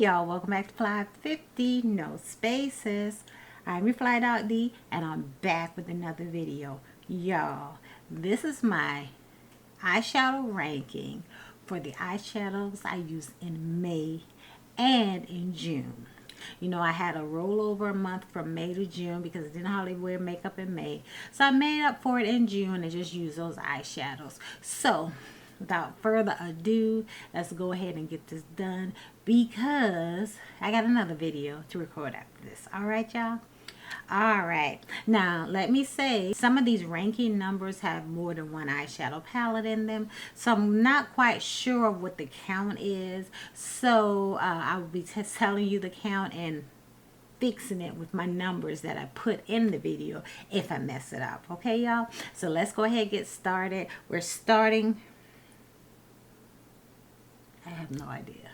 y'all, welcome back to FlyafterFifty, no spaces. I'm your Fly Dog D, and I'm back with another video. Y'all, this is my eyeshadow ranking for the eyeshadows I used in May and in June. You know, I had a rollover month from May to June because I didn't hardly wear makeup in May. So I made up for it in June and just used those eyeshadows. So without further ado, let's go ahead and get this done because I got another video to record after this. All right, y'all? All right. Now, let me say, some of these ranking numbers have more than one eyeshadow palette in them. So I'm not quite sure of what the count is. So I will be telling you the count and fixing it with my numbers that I put in the video if I mess it up. Okay, y'all? So let's go ahead and get started. We're starting... I have no idea.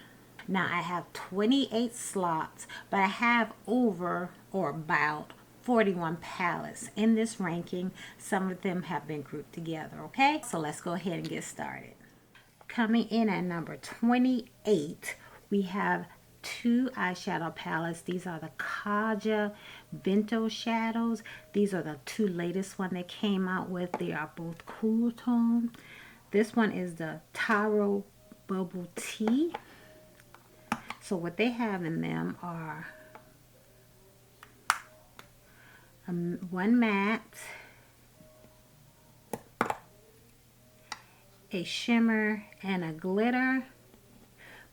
Now I have 28 slots, but I have over or about 41 palettes in this ranking. Some of them have been grouped together, okay? So let's go ahead and get started. Coming in at number 28, we have two eyeshadow palettes. These are the Kaja Bento shadows. These are the two latest one they came out with. They are both cool tone. This one is the Taro Bubble Tea. So what they have in them are one matte, a shimmer, and a glitter.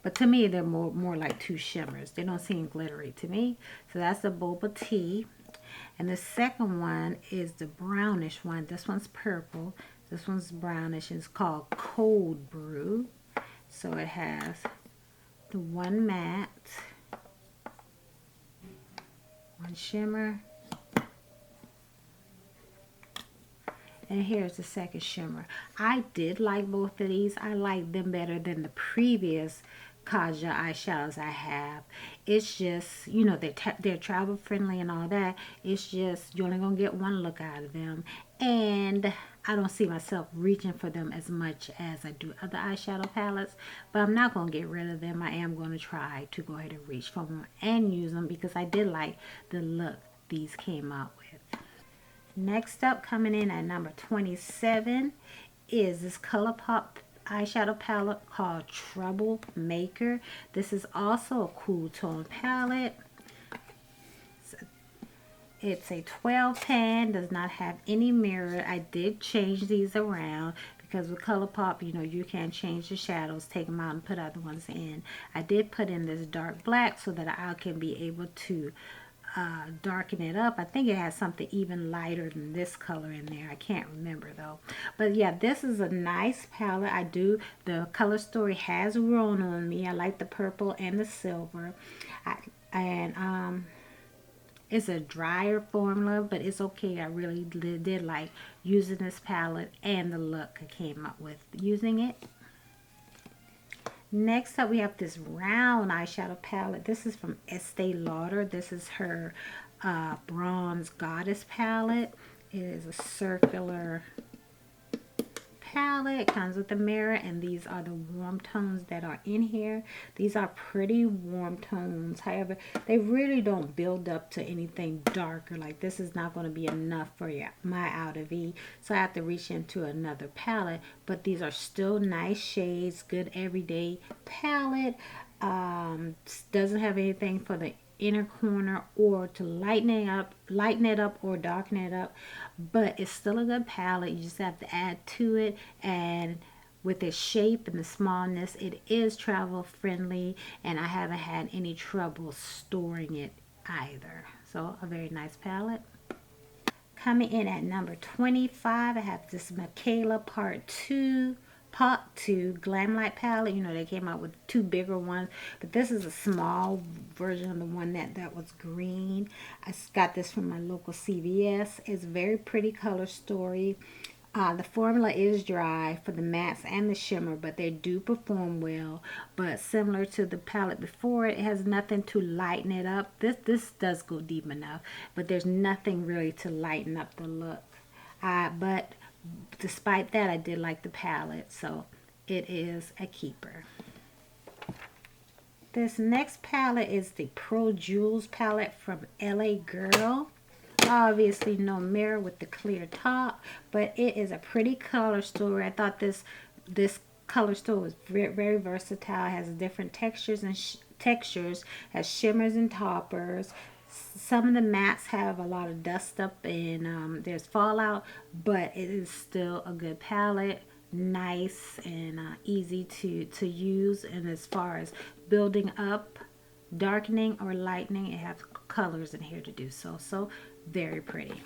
But to me, they're more like two shimmers. They don't seem glittery to me. So that's the boba tea. And the second one is the brownish one. This one's purple. This one's brownish. It's called Cold Brew. So it has the one matte, one shimmer, and here's the second shimmer. I did like both of these. I like them better than the previous Kaja eyeshadows I have. It's just, you know, they're travel friendly and all that. It's just, you're only gonna get one look out of them, and I don't see myself reaching for them as much as I do other eyeshadow palettes, but I'm not going to get rid of them. I am going to try to go ahead and reach for them and use them because I did like the look these came out with. Next up, coming in at number 27, is this ColourPop eyeshadow palette called Troublemaker. This is also a cool tone palette. It's a 12 pan, does not have any mirror. I did change these around because with ColourPop, you know, you can change the shadows, take them out and put other ones in. I did put in this dark black so that I can be able to darken it up. I think it has something even lighter than this color in there. I can't remember though. But yeah, this is a nice palette. The color story has grown on me. I like the purple and the silver. It's a drier formula, but it's okay. I really did like using this palette and the look I came up with using it. Next up, we have this round eyeshadow palette. This is from Estee Lauder. This is her Bronze Goddess palette. It is a circular palette. Comes with a mirror, and these are the warm tones that are in here. These are pretty warm tones. However, they really don't build up to anything darker. Like, this is not going to be enough for my outer V, so I have to reach into another palette. But these are still nice shades, good everyday palette. Doesn't have anything for the inner corner or to lighten it up or darken it up, but it's still a good palette. You just have to add to it, and with its shape and the smallness, it is travel friendly, and I haven't had any trouble storing it either. So a very nice palette. Coming in at number 25, I have this Macao Part 2 Glam Light palette. You know, they came out with two bigger ones, but this is a small version of the one that was green. I got this from my local CVS. It's a very pretty color story. The formula is dry for the mattes and the shimmer, but they do perform well. But similar to the palette before, it has nothing to lighten it up. This does go deep enough, but there's nothing really to lighten up the look. But despite that, I did like the palette, so it is a keeper. This next palette is the Pro Jewels palette from LA Girl. Obviously no mirror with the clear top, but it is a pretty color story. I thought this color story was very versatile. It has different textures and textures, has shimmers and toppers. Some of the mattes have a lot of dust up and there's fallout, but it is still a good palette. Nice and easy to use, and as far as building up, darkening or lightening, it has colors in here to do so. So very pretty.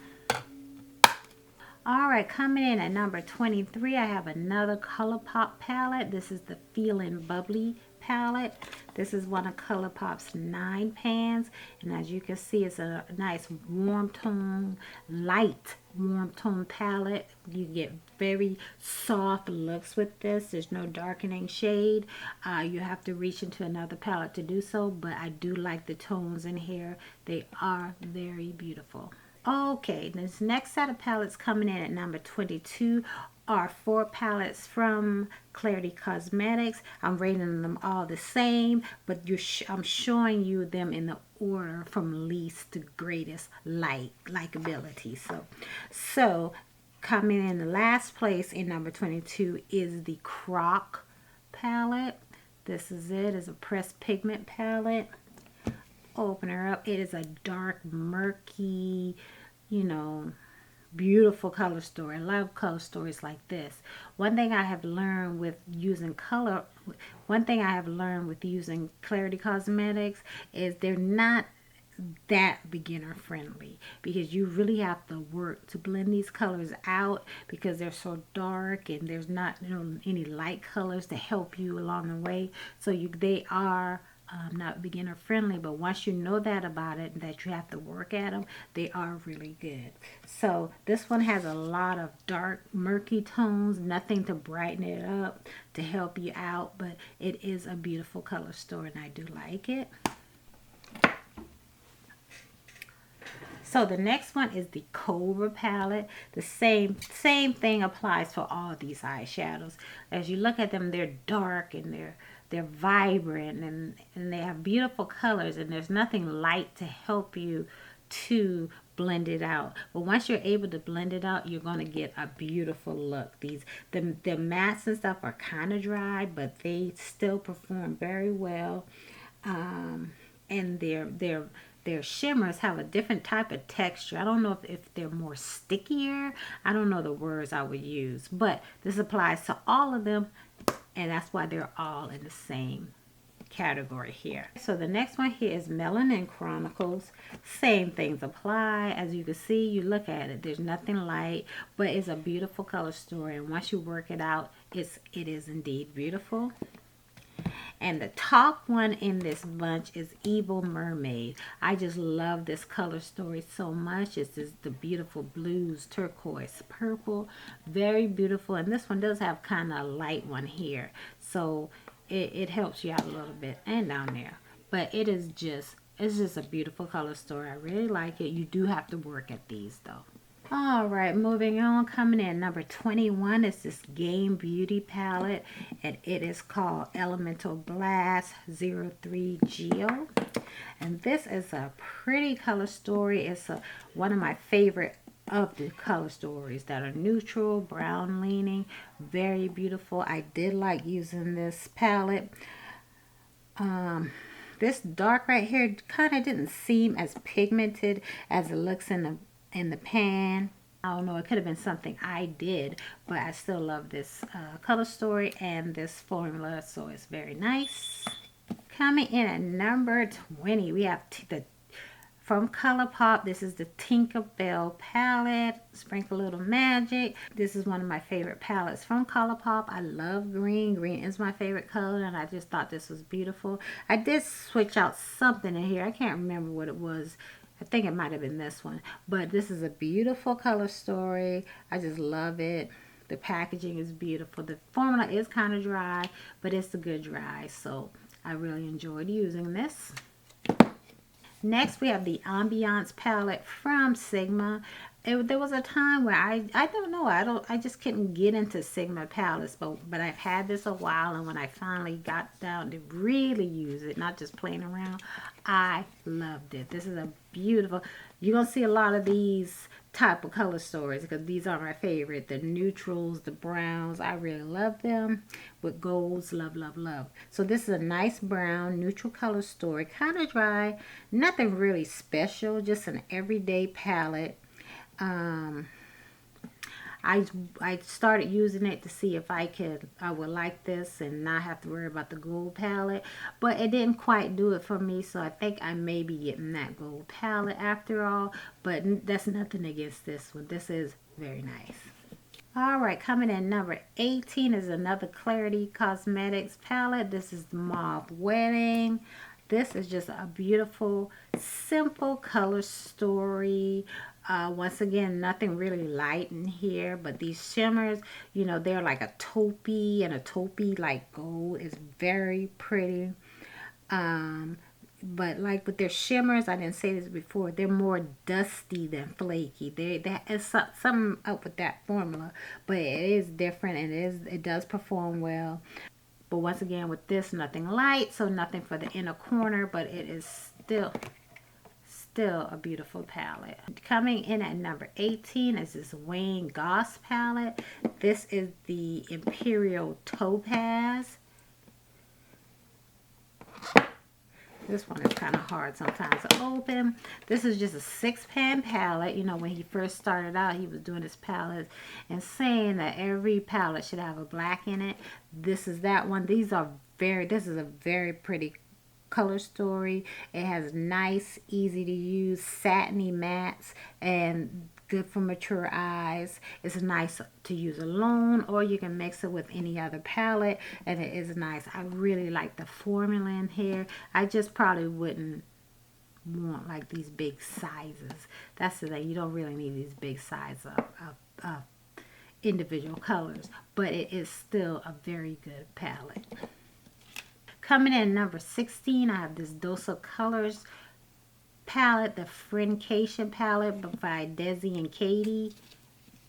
All right, coming in at number 23, I have another ColourPop palette. This is the Feeling Bubbly palette. This is one of ColourPop's 9 pans, and as you can see, it's a nice warm tone, light warm tone palette. You get very soft looks with this. There's no darkening shade. You have to reach into another palette to do so, but I do like the tones in here. They are very beautiful. Okay, this next set of palettes coming in at number 22 are 4 palettes from Clarity Cosmetics. I'm rating them all the same, but I'm showing you them in the order from least to greatest likability. So coming in the last place in number 22 is the Croc palette. This is it. It's a pressed pigment palette. Open her up. It is a dark, murky, you know, beautiful color story. I love color stories like this. One thing I have learned with using Clarity Cosmetics is they're not that beginner friendly, because you really have to work to blend these colors out because they're so dark and there's not any light colors to help you along the way. So they are not beginner friendly, but once you know that about it, that you have to work at them, they are really good. So this one has a lot of dark, murky tones, nothing to brighten it up to help you out, but it is a beautiful color story and I do like it. So the next one is the Cobra palette. The same thing applies for all these eyeshadows. As you look at them, they're dark and they're vibrant and they have beautiful colors, and there's nothing light to help you to blend it out. But once you're able to blend it out, you're going to get a beautiful look. The mattes and stuff are kind of dry, but they still perform very well. And their shimmers have a different type of texture. I don't know if they're more stickier. I don't know the words I would use, but this applies to all of them, and that's why they're all in the same category here. So the next one here is Melanin Chronicles. Same things apply. As you can see, you look at it, there's nothing light, but it's a beautiful color story, and once you work it out, it is indeed beautiful. And the top one in this bunch is Evil Mermaid. I just love this color story so much. It's just the beautiful blues, turquoise, purple. Very beautiful. And this one does have kind of a light one here. So it helps you out a little bit, and down there. But it's just a beautiful color story. I really like it. You do have to work at these though. All right, moving on, coming in number 21 is this Game Beauty palette, and it is called Elemental Blast 03 Geo. And this is a pretty color story. It's one of my favorite of the color stories that are neutral, brown leaning, very beautiful. I did like using this palette. This dark right here kind of didn't seem as pigmented as it looks in the pan. I don't know, it could have been something I did, but I still love this color story and this formula, so it's very nice. Coming in at number 20, we have from ColourPop. This is the Tinkerbell palette, Sprinkle a Little Magic. This is one of my favorite palettes from ColourPop. I love green. Green is my favorite color, and I just thought this was beautiful. I did switch out something in here. I can't remember what it was. I think it might have been this one, but this is a beautiful color story. I just love it. The packaging is beautiful. The formula is kind of dry, but it's a good dry, so I really enjoyed using this. Next, we have the Ambiance palette from Sigma. there was a time where I don't know, I just couldn't get into Sigma palettes, but I've had this a while, and when I finally got down to really use it, not just playing around, I loved it. This is a beautiful, you're gonna see a lot of these type of color stories because these are my favorite. The neutrals, the browns, I really love them. With golds, love, love, love. So this is a nice brown neutral color story, kind of dry, nothing really special, just an everyday palette. I started using it to see if I would like this and not have to worry about the gold palette, but it didn't quite do it for me, so I think I may be getting that gold palette after all, but that's nothing against this one. This is very nice. All right, coming in number 18 is another Clarity Cosmetics palette. This is the Mauve Wedding. This is just a beautiful, simple color story. Once again, nothing really light in here, but these shimmers, you know, they're like a taupey, and a taupey like gold is very pretty. But like with their shimmers, I didn't say this before, they're more dusty than flaky. There is something up with that formula, but it is different, and it does perform well. But once again, with this, nothing light, so nothing for the inner corner, but it is still a beautiful palette. Coming in at number 18 is this Wayne Goss palette. This is the Imperial Topaz. This one is kind of hard sometimes to open. This is just a 6-pan palette. You know, when he first started out, he was doing his palette and saying that every palette should have a black in it. This is that one. This is a very pretty color story. It has nice, easy to use satiny mattes and good for mature eyes. It's nice to use alone, or you can mix it with any other palette, and it is nice. I really like the formula in here. I just probably wouldn't want like these big sizes. That's the thing. You don't really need these big sizes of individual colors, but it is still a very good palette. Coming in number 16, I have this Dose of Colors palette, the Friendcation palette by Desi and Katie.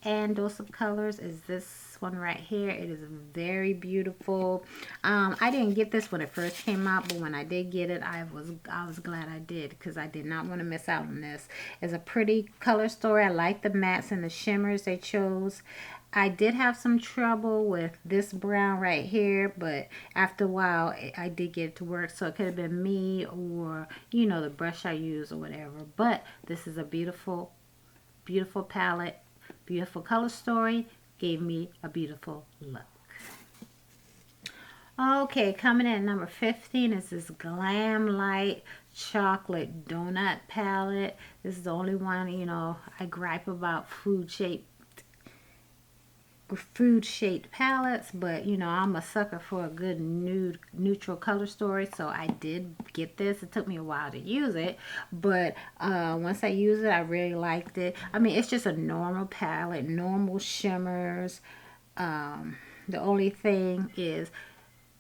And Dose of Colors is this one right here. It is very beautiful. I didn't get this when it first came out, but when I did get it, I was glad I did, because I did not want to miss out on this. It's a pretty color story. I like the mattes and the shimmers they chose. I did have some trouble with this brown right here, but after a while I did get it to work, so it could have been me or, you know, the brush I use or whatever. But this is a beautiful, beautiful palette, beautiful color story, gave me a beautiful look. Okay, coming in at number 15 is this Glam Light Chocolate Donut palette. This is the only one, you know, I gripe about food shaped palettes, but you know, I'm a sucker for a good nude neutral color story, so I did get this. It took me a while to use it, but once I used it, I really liked it. I mean, it's just a normal palette, normal shimmers. The only thing is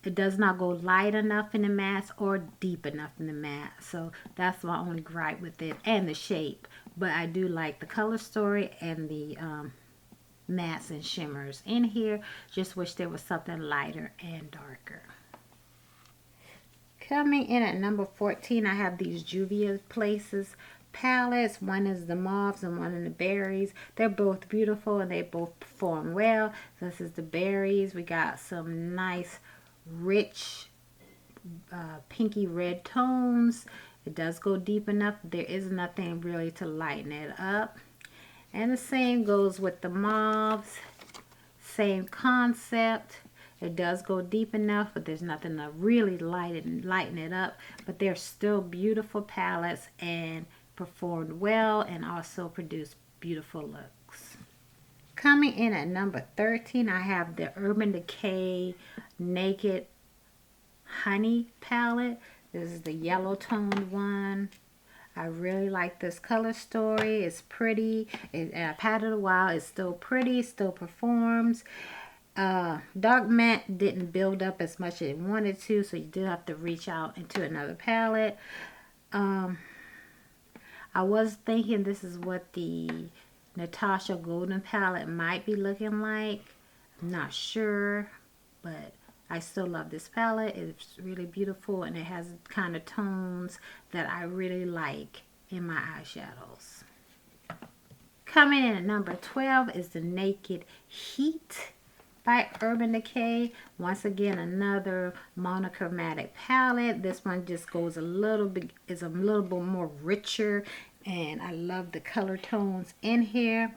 it does not go light enough in the matte or deep enough in the matte, so that's my only gripe with it, and the shape. But I do like the color story and the mattes and shimmers in here. Just wish there was something lighter and darker. Coming in at number 14, I have these Juvia Places palettes. One is the mauves and one in the berries. They're both beautiful and they both perform well. This is the berries. We got some nice rich pinky red tones. It does go deep enough. There is nothing really to lighten it up. And the same goes with the mauves. Same concept. It does go deep enough, but there's nothing to really lighten it up. But they're still beautiful palettes and performed well and also produce beautiful looks. Coming in at number 13, I have the Urban Decay Naked Honey palette. This is the yellow toned one. I really like this color story. It's pretty. I've had it a while. It's still pretty. Still performs. Dark matte didn't build up as much as it wanted to, so you do have to reach out into another palette. I was thinking this is what the Natasha Golden palette might be looking like. I'm not sure, but I still love this palette. It's really beautiful, and it has kind of tones that I really like in my eyeshadows. Coming in at number 12 is the Naked Heat by Urban Decay. Once again, another monochromatic palette. This one just goes a little bit more richer, and I love the color tones in here.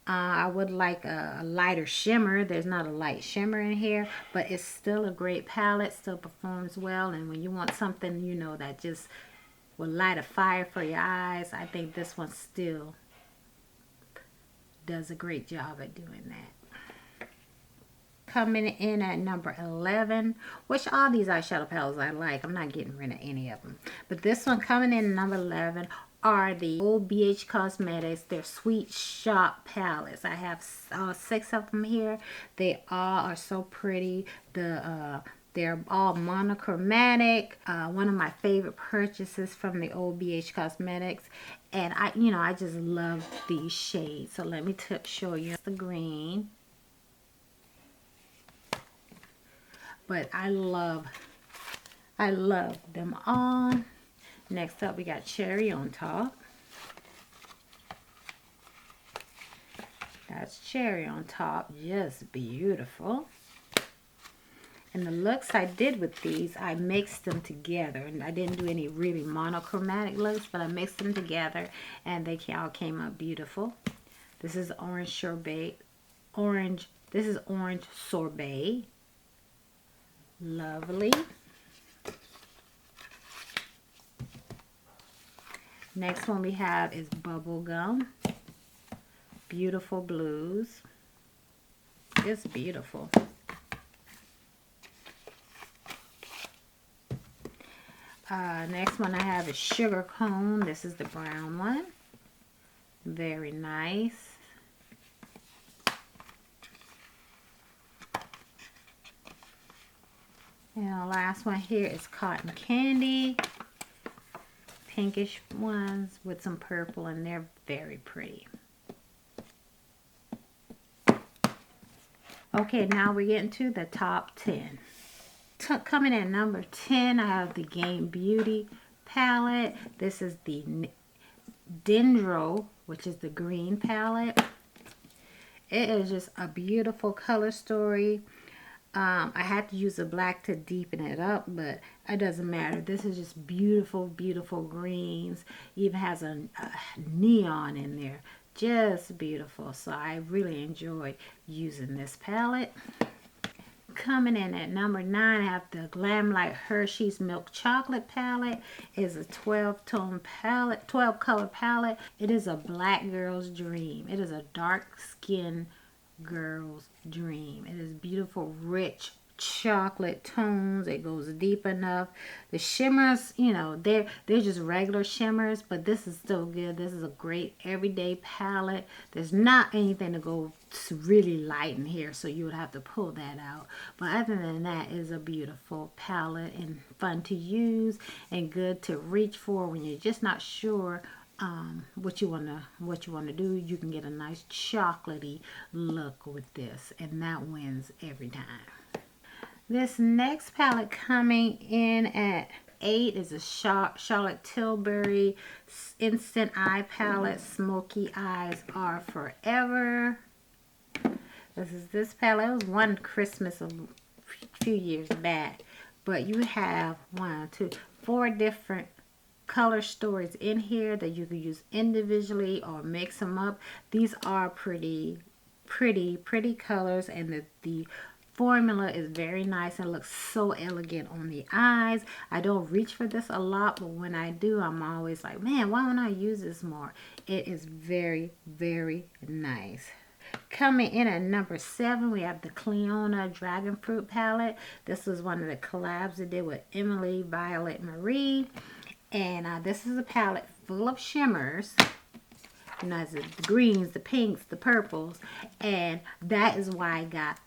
I would like a lighter shimmer. There's not a light shimmer in here, but it's still a great palette, still performs well. And when you want something, you know, that just will light a fire for your eyes, I think this one still does a great job at doing that. Coming in at number 11, which all these eyeshadow palettes I like. I'm not getting rid of any of them. But this one coming in at number 11 are the old BH Cosmetics, their Sweet Shop palettes. I have 6 of them here. They all are so pretty. They're all monochromatic. One of my favorite purchases from the old BH Cosmetics. And I just love these shades. So let me show you the green. But I love them all. Next up, we got Cherry on top. That's Cherry on top. Just beautiful. And the looks I did with these, I mixed them together. And I didn't do any really monochromatic looks, but I mixed them together, and they all came out beautiful. This is Orange Sorbet. This is Orange Sorbet. Lovely. Next one we have is Bubblegum. Beautiful blues. It's beautiful. Next one I have is Sugar Cone. This is the brown one. Very nice. And the last one here is Cotton Candy. Pinkish ones with some purple, and they're very pretty. Okay, now we're getting to the top 10. Coming in at number 10, I have the Game Beauty palette. This is the Dendro, which is the green palette. It is just a beautiful color story. I had to use a black to deepen it up, but it doesn't matter. This is just beautiful, beautiful greens. Even has a neon in there. Just beautiful. So I really enjoyed using this palette. Coming in at number 9, I have the Glamlite Hershey's Milk Chocolate palette. It is a 12-tone palette, 12-color palette. It is a black girl's dream. It is a dark skin girl's dream. It is beautiful, rich chocolate tones. It goes deep enough. The shimmers, you know, they're just regular shimmers, but this is still good. This is a great everyday palette. There's not anything to go really light in here, so you would have to pull that out. But other than that, it's a beautiful palette and fun to use and good to reach for when you're just not sure what you wanna do. You can get a nice chocolatey look with this, and that wins every time. This next palette coming in at 8 is a Charlotte Tilbury Instant Eye Palette. Smoky Eyes Are Forever. This palette. It was one Christmas a few years back, but you have 4 different color stories in here that you can use individually or mix them up. These are pretty colors, and the formula is very nice and looks so elegant on the eyes. I don't reach for this a lot, but when I do, I'm always like, man, why don't I use this more? It is very, very nice. Coming in at number 7, we have the Cleona Dragon Fruit palette. This was one of the collabs I did with Emily Violet Marie. And this is a palette full of shimmers. You know, the greens, the pinks, the purples. And that is why I got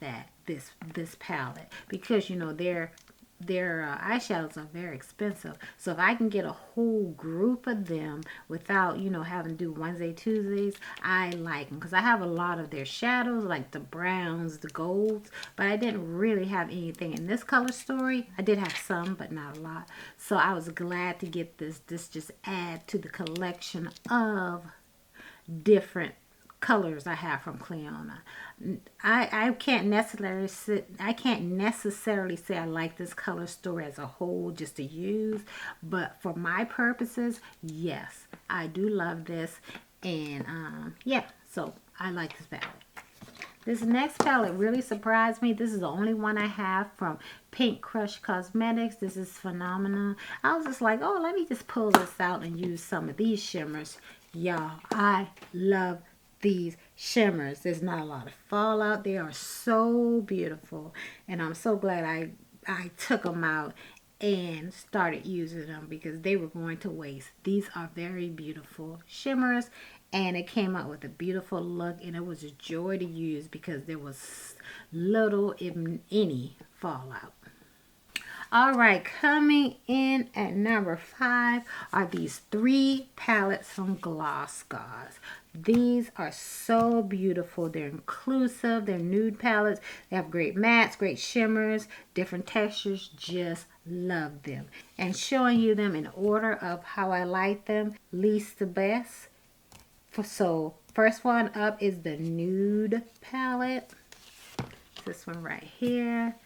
this palette. Because, you know, they're eyeshadows are very expensive. So if I can get a whole group of them without, you know, having to do Wednesday, Tuesdays, I like them. Because I have a lot of their shadows, like the browns, the golds. But I didn't really have anything in this color story. I did have some, but not a lot. So I was glad to get this. This just add to the collection of different colors I have from Cleona. I can't necessarily say I like this color story as a whole just to use, but for my purposes, yes, I do love this, and yeah, so I like this palette. This next palette really surprised me. This is the only one I have from Pink Crush Cosmetics. This is phenomenal. I was just like, oh, let me just pull this out and use some of these shimmers. Y'all, I love these shimmers. There's not a lot of fallout. They are so beautiful, and I'm so glad I took them out and started using them because they were going to waste. These are very beautiful shimmers, and it came out with a beautiful look, and it was a joy to use because there was little, if any, fallout. All right, coming in at number 5 are these 3 palettes from Gloss Gods. These are so beautiful. They're inclusive. They're nude palettes. They have great mattes, great shimmers, different textures. Just love them. And showing you them in order of how I like them, least to best. So first one up is the nude palette. This one right here.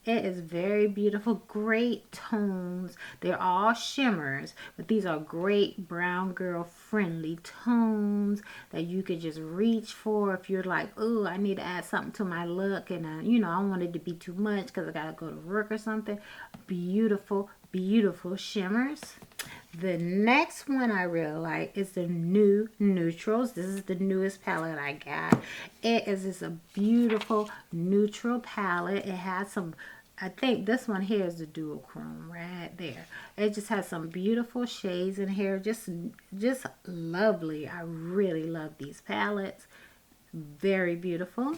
It is very beautiful, great tones. They're all shimmers, but these are great brown girl friendly tones that you could just reach for if you're like, oh, I need to add something to my look, and you know, I don't want it to be too much because I gotta go to work or something. Beautiful, beautiful shimmers. The next one I really like is the new neutrals. This is the newest palette I got. It is just a beautiful neutral palette. It has some, I think this one here is the dual chrome right there. It just has some beautiful shades in here. Just lovely. I really love these palettes. Very beautiful.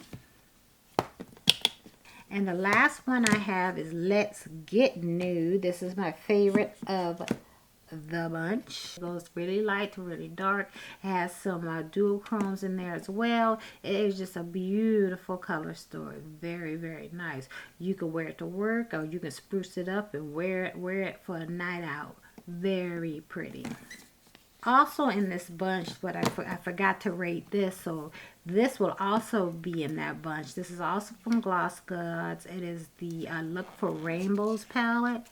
And the last one I have is Let's Get Nude. This is my favorite of the bunch. It goes really light to really dark. It has some dual chromes in there as well. It is just a beautiful color story. Very, very nice. You can wear it to work, or you can spruce it up and wear it for a night out. Very pretty. Also in this bunch, but I forgot to rate this, so this will also be in that bunch. This is also from Gloss Gods. It is the Look for Rainbows palette.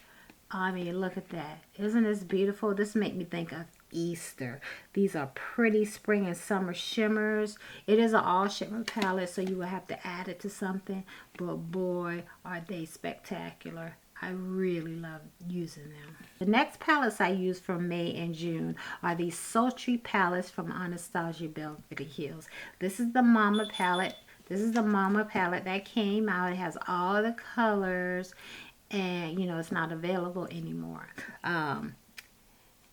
I mean, look at that. Isn't this beautiful? This makes me think of Easter. These are pretty spring and summer shimmers. It is an all shimmer palette, so you will have to add it to something. But boy, are they spectacular. I really love using them. The next palettes I use from May and June are these sultry palettes from Anastasia Beverly Hills. This is the Mama palette. This is the Mama palette that came out. It has all the colors, and you know, it's not available anymore.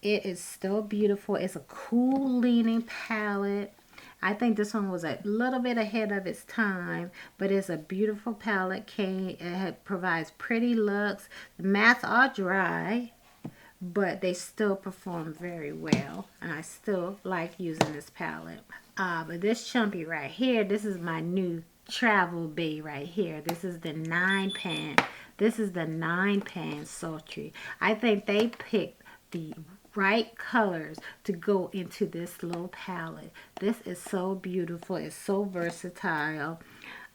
It is still beautiful. It's a cool leaning palette. I think this one was a little bit ahead of its time, but it's a beautiful palette. It provides pretty looks. The mattes are dry, but they still perform very well, and I still like using this palette. But this chumpy right here, this is my new travel bay right here. This is the 9-pan. This is the 9-pan sultry. I think they picked the right colors to go into this little palette. This is so beautiful. It's so versatile.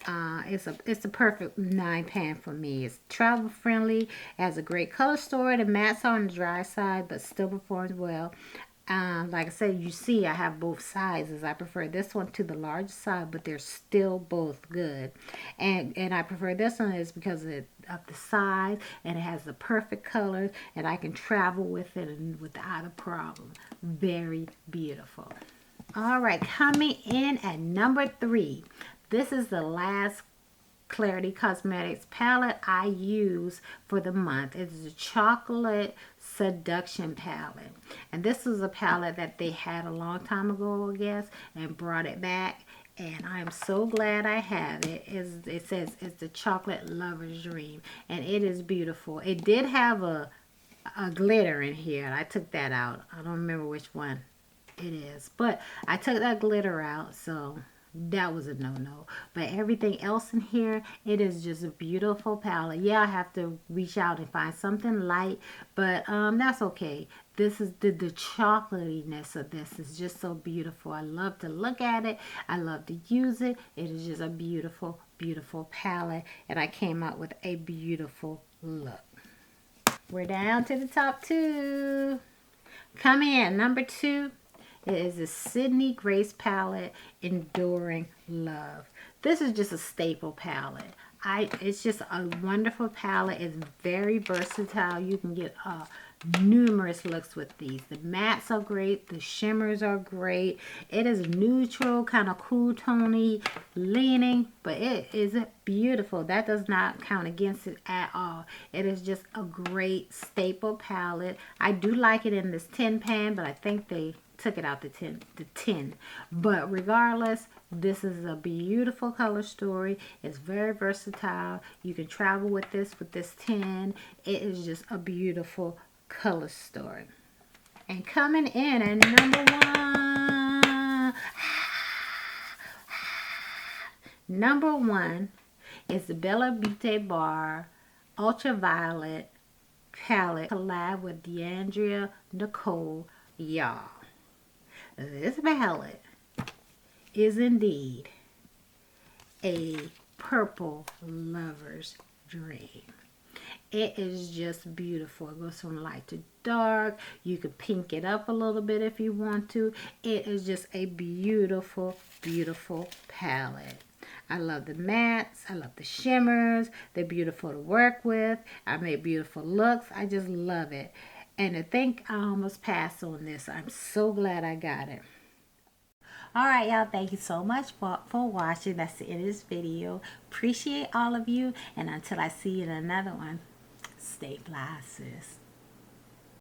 It's a perfect 9-pan for me. It's travel friendly. It has a great color story. The mattes are on the dry side, but still performs well. Like I said, you see I have both sizes. I prefer this one to the large side, but they're still both good. And I prefer this one is because of the size, and it has the perfect colors, and I can travel with it and without a problem. Very beautiful. All right, coming in at number 3. This is the last Clarity Cosmetics palette I use for the month. It is a chocolate seduction palette, and this is a palette that they had a long time ago, I guess, and brought it back, And I am so glad I have it. It says it's the chocolate lover's dream, and it is beautiful. It did have a glitter in here, and I took that out. I don't remember which one it is, but I took that glitter out, so that was a no-no. But everything else in here, it is just a beautiful palette. Yeah, I have to reach out and find something light, but that's okay. This is the chocolatiness of this is just so beautiful. I love to look at it. I love to use it. It is just a beautiful, beautiful palette, and I came out with a beautiful look. We're down to the top 2. Come in, number 2. It is the Sydney Grace palette, Enduring Love. This is just a staple palette. It's just a wonderful palette. It's very versatile. You can get numerous looks with these. The mattes are great. The shimmers are great. It is neutral, kind of cool tony leaning, but it is beautiful. That does not count against it at all. It is just a great staple palette. I do like it in this tin pan, but I think they took it out the tin. But regardless, this is a beautiful color story. It's very versatile. You can travel with this tin. It is just a beautiful color story. And coming in at number one is the Bella Beauty Bar Ultraviolet palette collab with D'Andrea Nicole. Y'all, this palette is indeed a purple lover's dream. It is just beautiful. It goes from light to dark. You can pink it up a little bit if you want to. It is just a beautiful, beautiful palette. I love the mattes. I love the shimmers. They're beautiful to work with. I made beautiful looks. I just love it. And to think I almost passed on this. I'm so glad I got it. Alright, y'all, thank you so much for watching. That's the end of this video. Appreciate all of you. And until I see you in another one, stay fly, sis.